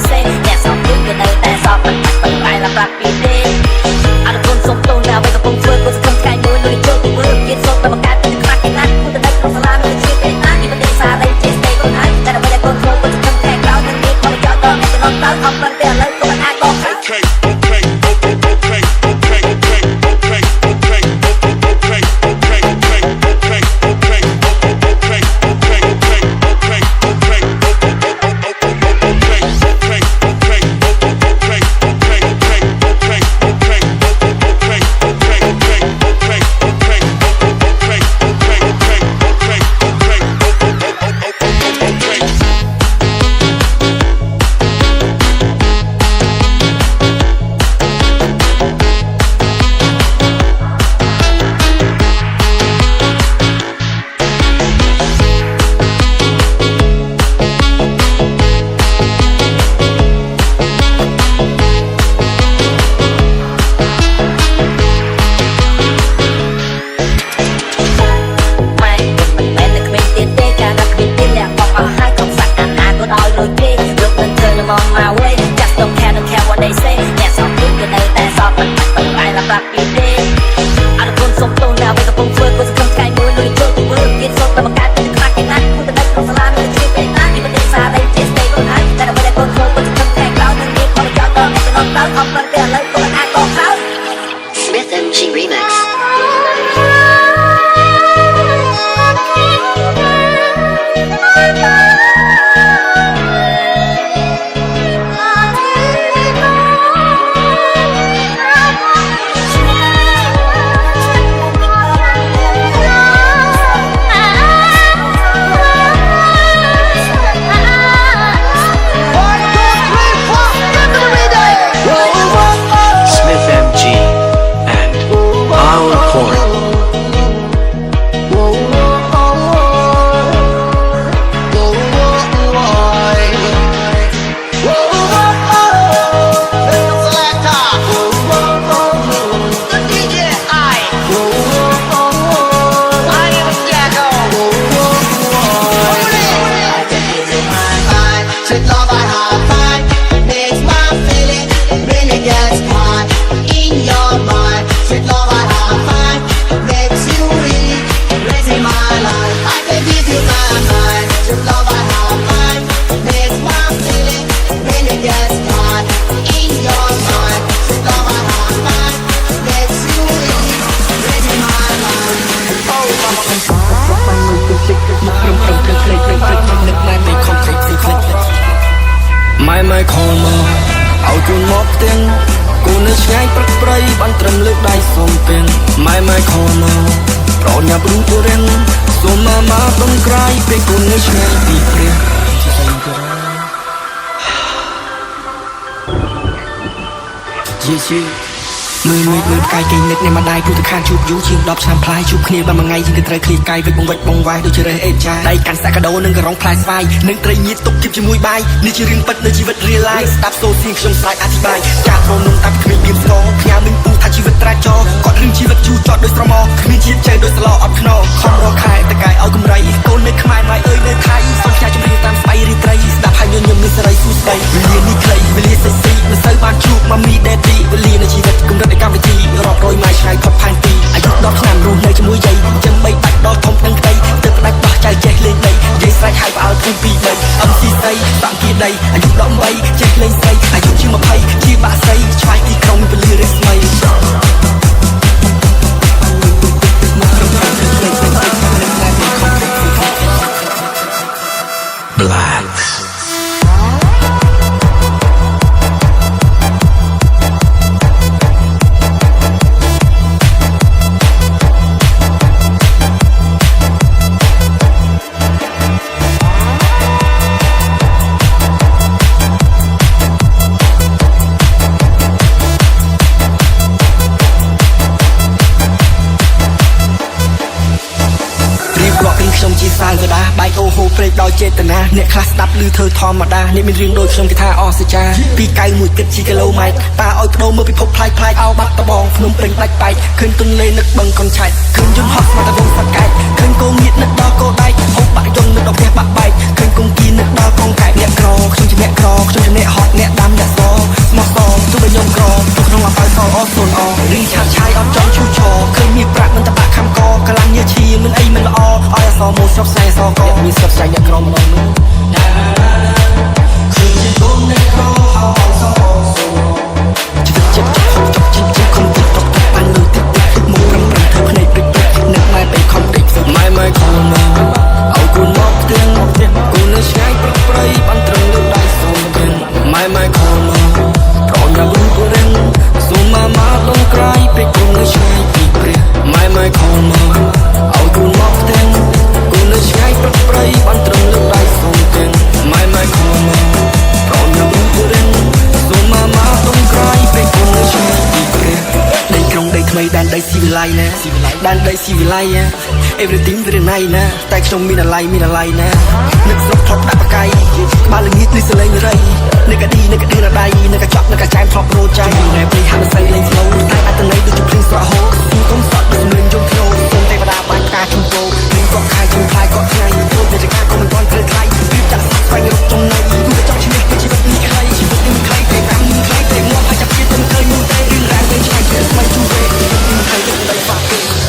say that's all good you know that's all but I love rock beat it I don't want some tone now with a bone twirl cause come sky moon when you go to work get so the cat in the crack and not put the neck from salami and shit and not even this I like just stay on high that way I control but come back out and get all the y'all dog and the knock out up and there like when I go okay on my way just don't care what they say that's all good you know that's all but I love rock beat it I don't want some tone now with a bone twirl cause come sky moon when you go to work get so the cat in the crack and not put the neck from salami and shit and not even this I like just stay on high that way I control but come back out and get all the y'all dog and the knock out up and there like when I go out Smith MG Remix.ไม่ខំមកឲ្យជូនមកផ្ទាំងគូនៅឆ្ងាយព្រឹកព្រៃបានត្រឹមលើកដៃសុំពេញម៉ែខំមកប្រញាប់រូបរៀងសូមមកដំក្រៃពេលគូនៅឆ្ងាយពីព្រះជាមើលផ្កាយគេនឹកនៃម្ដាយព្រោះតែខានជួបយូរជាង10ឆ្នាំផ្លាយជួបគ្នាបានមួយថ្ងៃជាងត្រូវឃ្លៀកាយវិចបងវាយដូចជារើសអេចាដៃកាន់សាក់កាដូនឹងក៏រងផ្លែស្វាយនឹងត្រីញៀតទុកគៀបជាមួយបាយនេះជារឿងពិតនៅជីវិត real life ស្ដាប់សូសៀងខ្ញុំស្រែកអធិប្បាយចាក់ក្នុងនំតាប់គ្មានមានស្គរផ្ញើមិញពូថាជីវិតត្រាចរគាត់រឿងជីវិតជូរចត់ដូចស្រមោគ្មានជាតិចែកដូចស្លោអត់ខ្នងខំរកខែតកែឲ្យកម្រៃកូននៅខ្មែរម៉ែអើយនៅថៃសូមផ្សាយចម្រៀងតាមស្បៃរីត្រីស្ដាប់ហើយញញឹមមានសេរីសួស្ដីវេលានេះខ្លីវេលាសិស៊ីមិនសូវបានជួបម៉ាមីដេទីវេលានៃជីវិតកម្រិតនៃកម្មវិធីរាប់រយម៉ៃឆ្ងាយផុតផែនទីអាយុ10ឆ្នាំរស់នៅជាមួយយាយចាំបីបាច់ដល់ធំដឹងក្តីទើបផ្ដាច់បោះចៅចេះលេងដីយាយស្រែកហៅផ្អើល2 2 3 MC ស្រីបាក់គីដីអាយុ13ចេះលេងស្រីអាយុជាង20ជាបាក់ស្រីឆ្វាយទីក្រុងវេលារស្មី Black ព្រែកដោយចេតនាអ្នកខ្លះស្ដាប់ឮធ្វើធម្មតាអ្នកមានរឿងដូចខ្ញុំគេថាអស្ចារ្យពីកៅមួយគិតជាគីឡូម៉ែត្រប៉ាឲ្យបដូរមើលពិភពផ្លាយផ្លាយអោបាត់ដបងភ្នំពេញដាច់បែកឃើញទុនលេនឹកបឹងកុនឆែកឃើញយន្តហោះស្មាតវងសកែកឃើញគោងៀតនឹកដល់គោដៃហូបបាក់យន្តនឹកដល់ផ្ទះបាក់បែកឃើញគង្គីនឹកដល់កងកែកអ្នកក្រខ្ញុំជាអ្នកក្រខ្ញុំជាអ្នកហត់អ្នកដាំអ្នកសស្មោះសរទោះបីខ្ញុំក្រទៅក្នុងអបអរសអសូនអរីឆាតឆាយអត់ចង់ឈូសឆរឃើញមានប្រាក់មិនតបាក់ខំកកម្លាំងញើឈាមិនអីមិនល្អឲ្យអសមកស្រុកស្នេហ៍សកមានស្រុកស្នេហ៍អ្នកក្រម្ដងនោះឃើញជាគោអ្នកក្រអោសចិត្តចិត្តខំទឹកតកបានលើទឹកទឹកមកប្រំធ្វើភ្នែកព្រិចនឹកម៉ែពេលខំព្រិចម៉ែខំមកឲ្យគូនមកផ្ទះគូននៅឆ្ងាយប្រប្រៃបានត្រឹមលើដៃសូមទាំងម៉ែខំមកប្រញ៉ាំរូបរិញសូមមកលងក្រៃពេលគូននៅឆ្ងាយពីព្រះម៉ែខំមកឲ្យគូនមកផ្ទះគូននៅឆ្ងាយប្រប្រៃបានត្រឹមលើដៃសូមទាំងម៉ែខំមកប្រញ៉ាំរូបរិញសូមមកលងក្រៃពេលគូននៅឆ្ងាយពីព្រះដីក្រុងដីថ្មីដែនដីស៊ីវិល័យណាដែនដីស៊ីវិល័យ everything very nice ណាតែខ្ញុំមានអាល័យណានឹកស្រុកថប់ដាក់បកាយក្បាលល្ងាចនេះសលេងរៃនឹកអឌីនឹកដៃនឹកចប់នឹកចែមថប់រោចៃណែពេលហាមសៃលេងស្នូតែអត្តន័យដូចជាភ្លៀងស្រក់ហូរគុំសក់ដូចមានយំធ្នោសូមទេវតាបាញ់ផ្កាជុំពោព្រៀងកក់ខាយជុំផ្លាយកក់ថ្ងៃចូលទៅចកាក៏មិនទាន់ព្រឺថ្លៃព្រៀបចាក់ស្វែងរកចំណៃគូទៅចង់ឈ្នះជីវិតនេះខ្លីជីវិតនេះខ្លីតែតាមនេះខ្លីតែងាប់ហើយចាប់ជាតិមិនឃើញមួយតែរឿងរ៉ាវវិញឆ្ងាយទៅស្មៃជួវេជីវិតនេះខ្លីទៅដៃហ្វាក់ទេ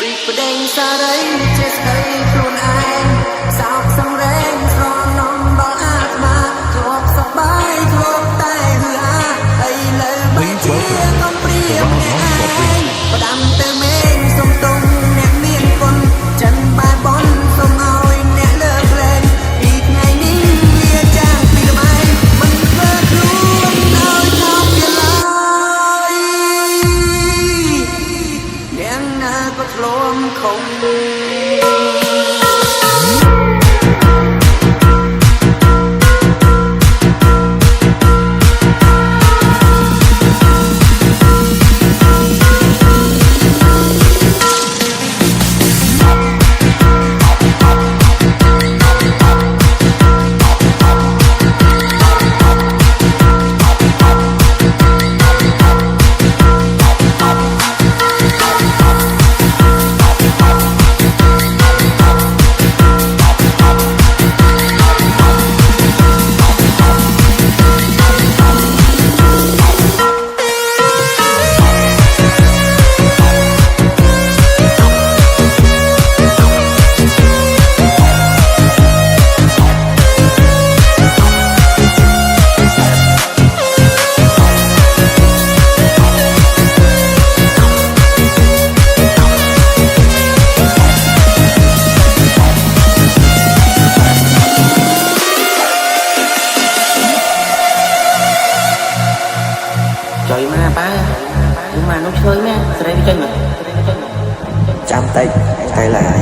រីកប្តេងសារីជាស្ដីខ្លួនឯងសោកសង្រេងស្រនំដល់អាត្មាធ្លាប់សប្បាយធ្លាប់តែហឺហាឥឡូវបែរជាកំព្រាមអ្នកឯងផ្ដាំទៅមេងសុំទុំអ្នកមានគុណចិនបែបនសុំឲ្យអ្នកលើកលែងពីថ្ងៃនេះវាចាងពីល្បែងមិនធ្វើខ្លួនឲ្យថោកជាឡើយយ៉ាងណាក៏ធ្លាប់ខំចុយមកប៉ាខ្ញុំមកនោះឆ្លើយមែនស្រីចេញមកចាំតិចតែឡើយ